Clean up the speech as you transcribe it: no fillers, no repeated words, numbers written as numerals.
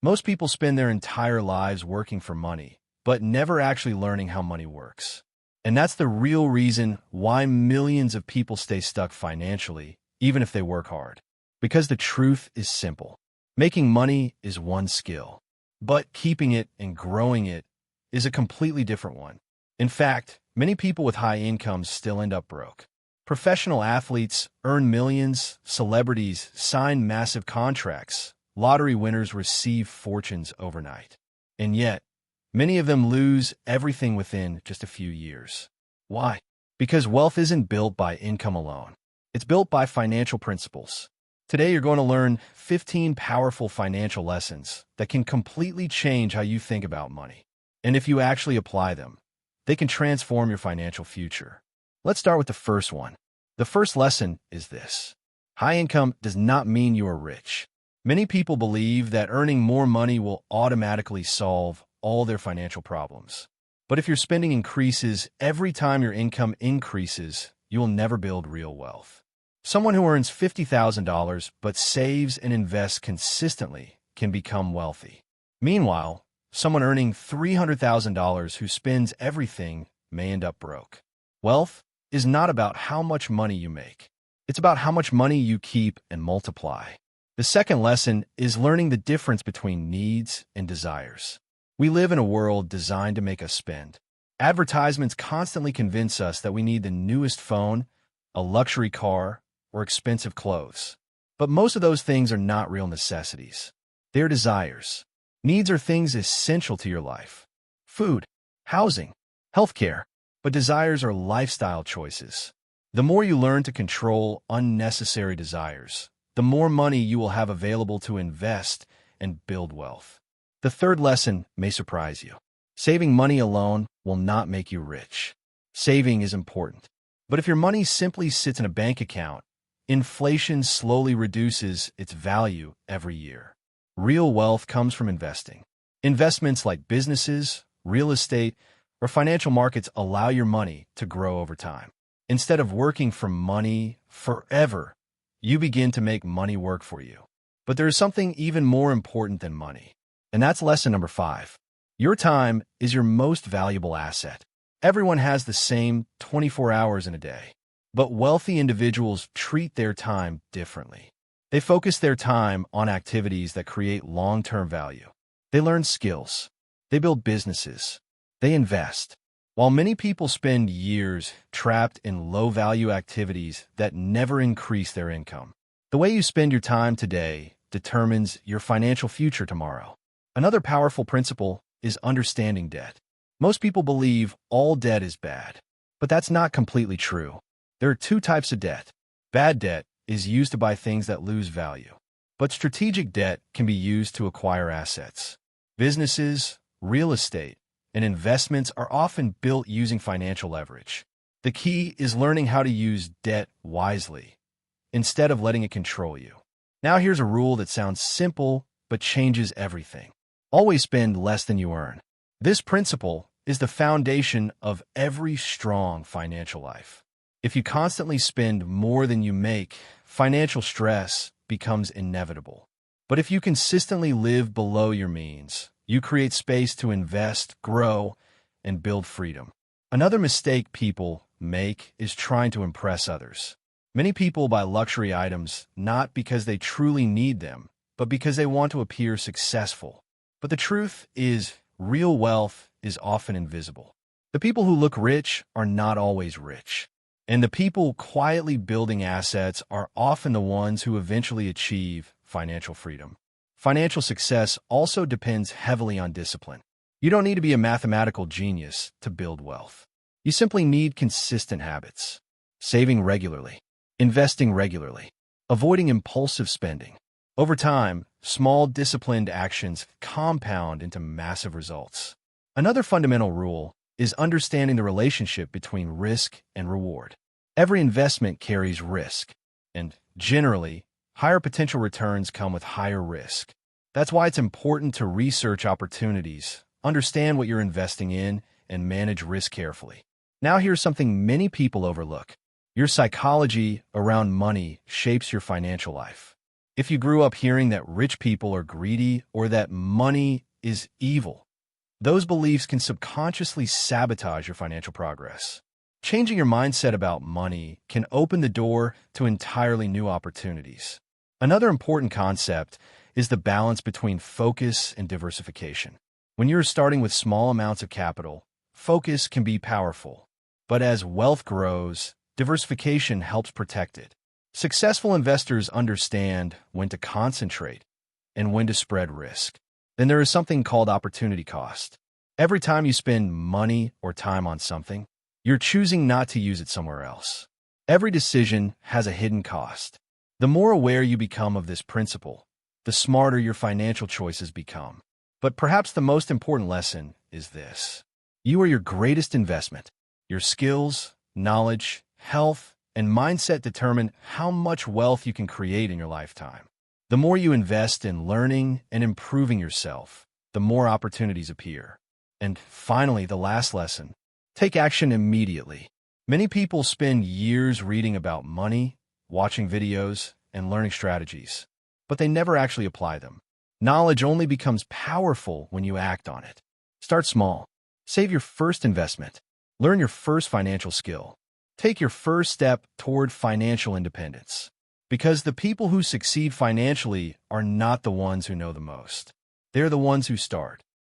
Most people spend their entire lives working for money, but never actually learning how money works. And that's the real reason why millions of people stay stuck financially, even if they work hard. Because the truth is simple. Making money is one skill, but keeping it and growing it is a completely different one. In fact, many people with high incomes still end up broke. Professional athletes earn millions, celebrities sign massive contracts, lottery winners receive fortunes overnight. And yet, many of them lose everything within just a few years. Why? Because wealth isn't built by income alone. It's built by financial principles. Today, you're going to learn 15 powerful financial lessons that can completely change how you think about money. And if you actually apply them, they can transform your financial future. Let's start with the first one. The first lesson is this. High income does not mean you are rich. Many people believe that earning more money will automatically solve all their financial problems. But if your spending increases every time your income increases, you will never build real wealth. Someone who earns $50,000 but saves and invests consistently can become wealthy. Meanwhile, someone earning $300,000 who spends everything may end up broke. Wealth is not about how much money you make. It's about how much money you keep and multiply. The second lesson is learning the difference between needs and desires. We live in a world designed to make us spend. Advertisements constantly convince us that we need the newest phone, a luxury car, or expensive clothes. But most of those things are not real necessities. They're desires. Needs are things essential to your life. Food, housing, healthcare. But desires are lifestyle choices. The more you learn to control unnecessary desires, the more money you will have available to invest and build wealth. The third lesson may surprise you. Saving money alone will not make you rich. Saving is important. But if your money simply sits in a bank account, inflation slowly reduces its value every year. Real wealth comes from investing. Investments like businesses, real estate, or financial markets allow your money to grow over time. Instead of working for money forever, you begin to make money work for you. But there is something even more important than money. And that's lesson number 5. Your time is your most valuable asset. Everyone has the same 24 hours in a day. But wealthy individuals treat their time differently. They focus their time on activities that create long-term value. They learn skills. They build businesses. They invest. While many people spend years trapped in low-value activities that never increase their income. The way you spend your time today determines your financial future tomorrow. Another powerful principle is understanding debt. Most people believe all debt is bad, but that's not completely true. There are 2 types of debt. Bad debt is used to buy things that lose value, but strategic debt can be used to acquire assets. Businesses, real estate, and investments are often built using financial leverage. The key is learning how to use debt wisely, instead of letting it control you. Now here's a rule that sounds simple, but changes everything. Always spend less than you earn. This principle is the foundation of every strong financial life. If you constantly spend more than you make, financial stress becomes inevitable. But if you consistently live below your means, you create space to invest, grow, and build freedom. Another mistake people make is trying to impress others. Many people buy luxury items not because they truly need them, but because they want to appear successful. But the truth is, real wealth is often invisible. The people who look rich are not always rich. And the people quietly building assets are often the ones who eventually achieve financial freedom. Financial success also depends heavily on discipline. You don't need to be a mathematical genius to build wealth. You simply need consistent habits. Saving regularly, investing regularly, avoiding impulsive spending. Over time, small disciplined actions compound into massive results. Another fundamental rule is understanding the relationship between risk and reward. Every investment carries risk, and generally, higher potential returns come with higher risk. That's why it's important to research opportunities, understand what you're investing in, and manage risk carefully. Now here's something many people overlook. Your psychology around money shapes your financial life. If you grew up hearing that rich people are greedy or that money is evil, those beliefs can subconsciously sabotage your financial progress. Changing your mindset about money can open the door to entirely new opportunities. Another important concept is the balance between focus and diversification. When you're starting with small amounts of capital, focus can be powerful. But as wealth grows, diversification helps protect it. Successful investors understand when to concentrate and when to spread risk. Then there is something called opportunity cost. Every time you spend money or time on something, you're choosing not to use it somewhere else. Every decision has a hidden cost. The more aware you become of this principle, the smarter your financial choices become. But perhaps the most important lesson is this. You are your greatest investment. Your skills, knowledge, health, and mindset determine how much wealth you can create in your lifetime. The more you invest in learning and improving yourself, the more opportunities appear. And finally, the last lesson. Take action immediately. Many people spend years reading about money, watching videos, and learning strategies, but they never actually apply them. Knowledge only becomes powerful when you act on it. Start small. Save your first investment. Learn your first financial skill. Take your first step toward financial independence. Because the people who succeed financially are not the ones who know the most. They're the ones who start.